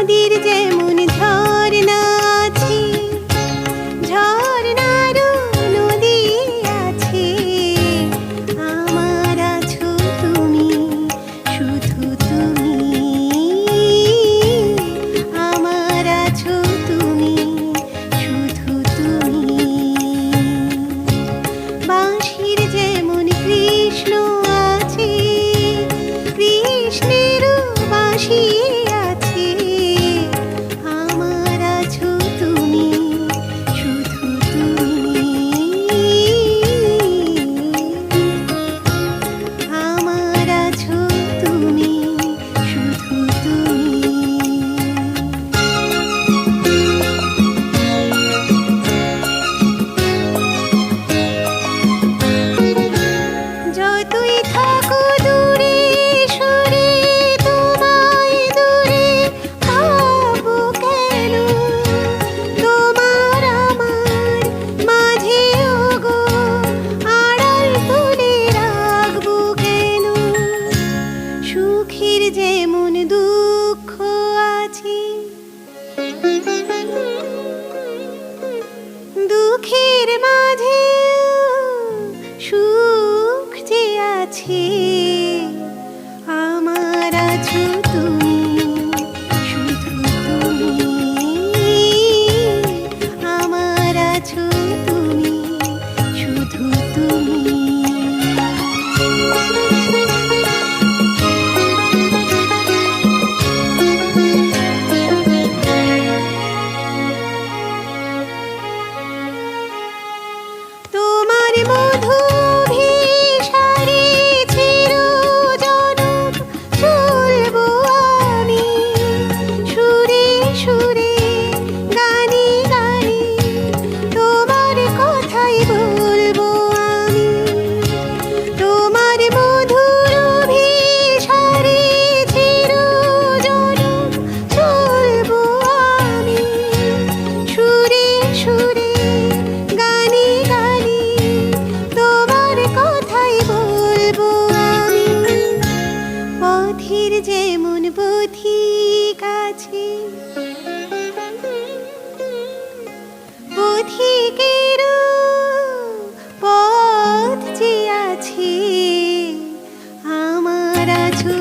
নদীর যেমন ঝর্ণা আছে, ঝর্ণারও নদী আছে, আমার আছো তুমি, শুধু তুমি, আমার আছো তুমি, শুধু তুমি। বাঁশির যেমন কৃষ্ণ আছে, কৃষ্ণেরও বাঁশি আছে, আমার আছো তুমি, শুধু তুমি, আমার আছো তুমি, শুধু তুমি। যতই থাকো দূরে সরে, তোমায় দূরে পাবো কেন, তোমার আমার মাঝে ওগো আড়াল তুলে রাখবো কেন। সুখের যেমন দুঃখ আছে, দুঃখের মাঝে সুখ যে আছে, আমার আছো তুমি, শুধু তুমি, আমার আছো তুমি, শুধু তুমি। তোমার মধু ভিসারে চিরজনম চলবো আমি, সুরে সুরে গানে গানে তোমার কথাই বলবো আমি। তোমার মধুর ভিসারে চিরজনম চলবো আমি, সুরে সুরে গানে গানে তোমার কথাই বলবো আমি। পথের যেমন পথিক আছে, পথিকেরও পথ যে আছে, আমার আছো